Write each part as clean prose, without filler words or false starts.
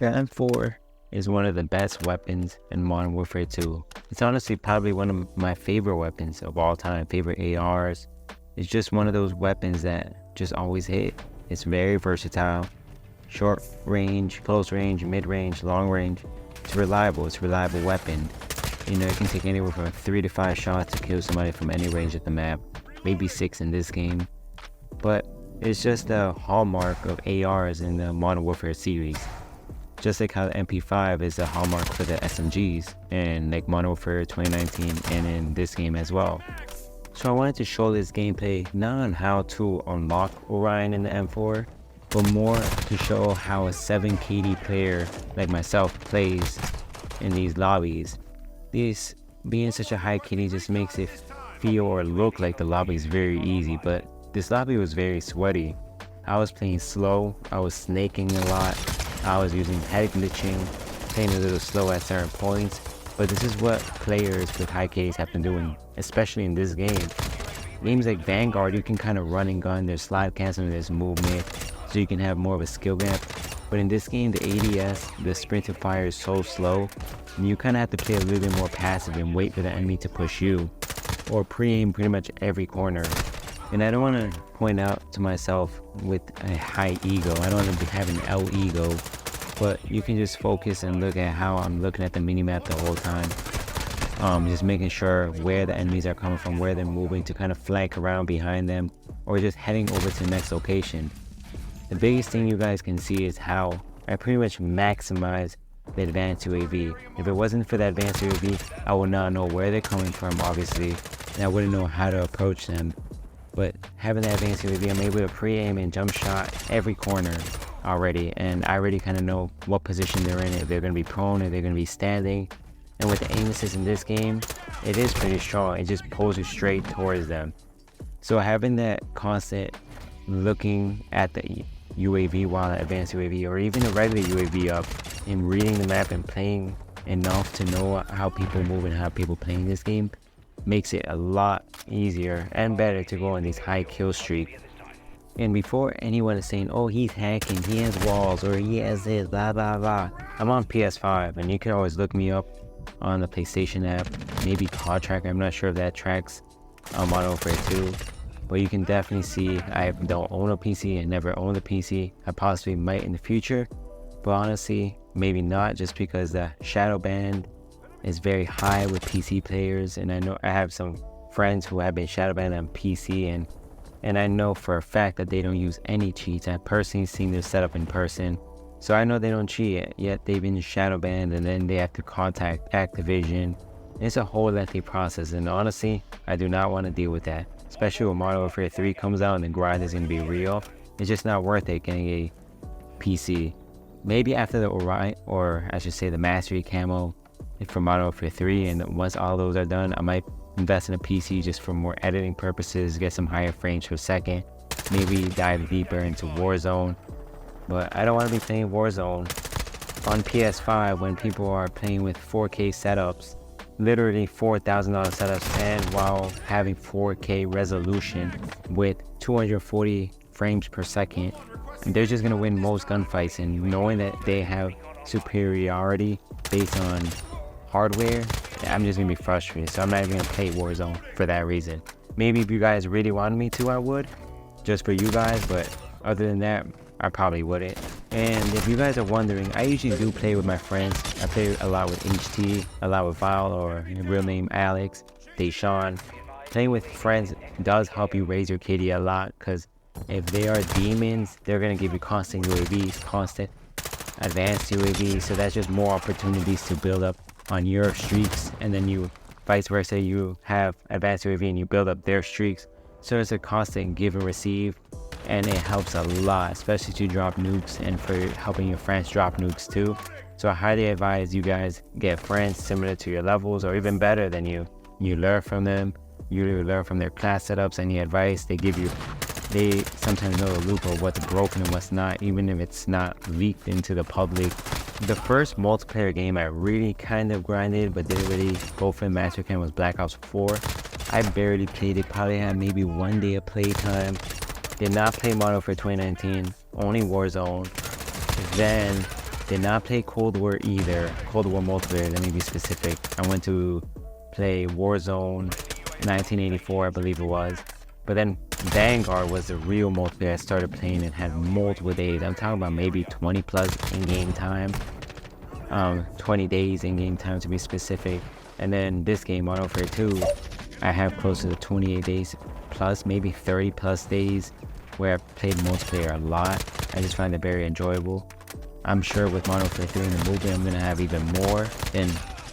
The M4 is one of the best weapons in Modern Warfare 2. It's honestly probably one of my favorite weapons of all time, favorite ARs. It's just one of those weapons that just always hit. It's very versatile, short range, close range, mid range, long range. It's reliable, it's a reliable weapon. You know, it can take anywhere from 3 to 5 shots to kill somebody from any range of the map, maybe 6 in this game. But it's just a hallmark of ARs in the Modern Warfare series. Just like how the MP5 is a hallmark for the SMGs in like Modern Warfare 2019 and in this game as well. So I wanted to show this gameplay not on how to unlock Orion in the M4, but more to show how a 7 KD player like myself plays in these lobbies. This being such a high KD just makes it feel or look like the lobby is very easy, but this lobby was very sweaty. I was playing slow, I was snaking a lot, I was using head glitching, playing a little slow at certain points, but this is what players with high KDs have been doing, especially in this game. Games like Vanguard, you can kind of run and gun, there's slide canceling, there's movement, so you can have more of a skill gap. But in this game, the ADS, the sprint to fire is so slow, and you kind of have to play a little bit more passive and wait for the enemy to push you, or pre-aim pretty much every corner. And I don't want to point out to myself with a high ego, I don't want to be having an L ego, but you can just focus and look at how I'm looking at the minimap the whole time. Just making sure where the enemies are coming from, where they're moving, to kind of flank around behind them, or just heading over to the next location. The biggest thing you guys can see is how I pretty much maximize the advanced UAV. If it wasn't for the advanced UAV, I would not know where they're coming from, obviously, and I wouldn't know how to approach them. But having the advanced UAV, I'm able to pre-aim and jump shot every corner already, and I already kind of know what position they're in, if they're going to be prone, if they're going to be standing. And with the aim assist in this game, it is pretty strong. It just pulls you straight towards them. So having that constant looking at the UAV while the advanced UAV, or even a regular UAV up, and reading the map and playing enough to know how people move and how people play in this game, makes it a lot easier and better to go on these high kill streaks. And before anyone is saying, oh, he's hacking, he has walls, or he has this, blah blah blah, I'm on PS5, and you can always look me up on the PlayStation app, maybe COD Tracker. I'm not sure if that tracks Modern Warfare 2, but you can definitely see I don't own a PC and never owned a PC. I possibly might in the future, but honestly maybe not, just because the shadow band is very high with PC players, and I know I have some friends who have been shadow banned on PC, and I know for a fact that they don't use any cheats. I've personally seen their setup in person, so I know they don't cheat, yet they've been shadow banned, and then they have to contact Activision. It's a whole lengthy process, and honestly I do not want to deal with that, especially when Modern Warfare 3 comes out and the grind is going to be real. It's just not worth it getting a PC. Maybe after the Orion, or I should say the Mastery camo for Modern Warfare 3, and once all those are done, I might invest in a PC just for more editing purposes, get some higher frames per second, maybe dive deeper into Warzone. But I don't want to be playing Warzone on PS5 when people are playing with 4K setups, literally $4,000 setups, and while having 4K resolution with 240 frames per second. And they're just going to win most gunfights, and knowing that they have superiority based on hardware, I'm just going to be frustrated. So I'm not even going to play Warzone for that reason. Maybe if you guys really wanted me to, I would, just for you guys, but other than that, I probably wouldn't. And if you guys are wondering, I usually do play with my friends. I play a lot with HT, a lot with Val, or real name Alex, Deshaun. Playing with friends does help you raise your KD a lot, because if they are demons, they're going to give you constant UAVs, constant advanced UAVs, so that's just more opportunities to build up on your streaks, and then you vice versa, you have advanced UAV and you build up their streaks. So it's a constant give and receive, and it helps a lot, especially to drop nukes and for helping your friends drop nukes too. So I highly advise you guys get friends similar to your levels or even better than you. You learn from them, you learn from their class setups, any advice they give you. They sometimes know the loop of what's broken and what's not, even if it's not leaked into the public. The first multiplayer game I really kind of grinded but didn't really go for the master cam was Black Ops 4. I barely played it, probably had maybe 1 day of playtime. Did not play Modern Warfare 2019, only Warzone. Then Did not play Cold War either. Cold War multiplayer, let me be specific. I went to play Warzone 1984, I believe it was. But then Vanguard was the real multiplayer I started playing and had multiple days. I'm talking about maybe 20 plus in-game time. 20 days in-game time to be specific. And then this game, Modern Warfare 2, I have close to 28 days plus, maybe 30 plus days where I played multiplayer a lot. I just find it very enjoyable. I'm sure with Modern Warfare 3 in the movie, I'm going to have even more than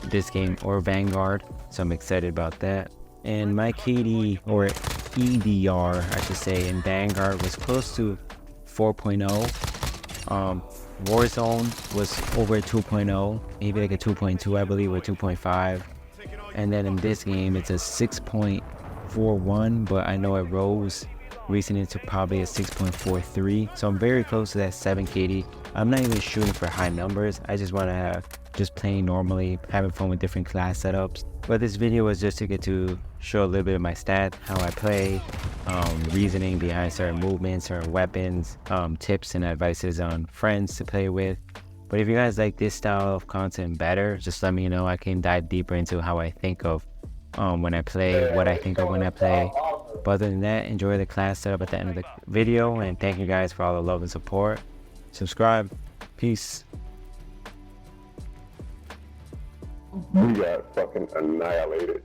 this game or Vanguard. So I'm excited about that. And my KD, or EDR, I should say, in Vanguard was close to 4.0. Warzone was over 2.0, maybe like a 2.2, I believe, or 2.5. And then in this game, it's a 6.41, but I know it rose recently to probably a 6.43. So I'm very close to that 7 KD. I'm not even shooting for high numbers. I just want to have just playing normally, having fun with different class setups. But this video was just to get to show a little bit of my stats, how I play, reasoning behind certain movements, certain weapons, tips and advices on friends to play with. But if you guys like this style of content better, just let me know. I can dive deeper into how I think of when I play, what I think of when I play. But other than that, enjoy the class setup at the end of the video, and thank you guys for all the love and support. Subscribe. Peace. We got fucking annihilated.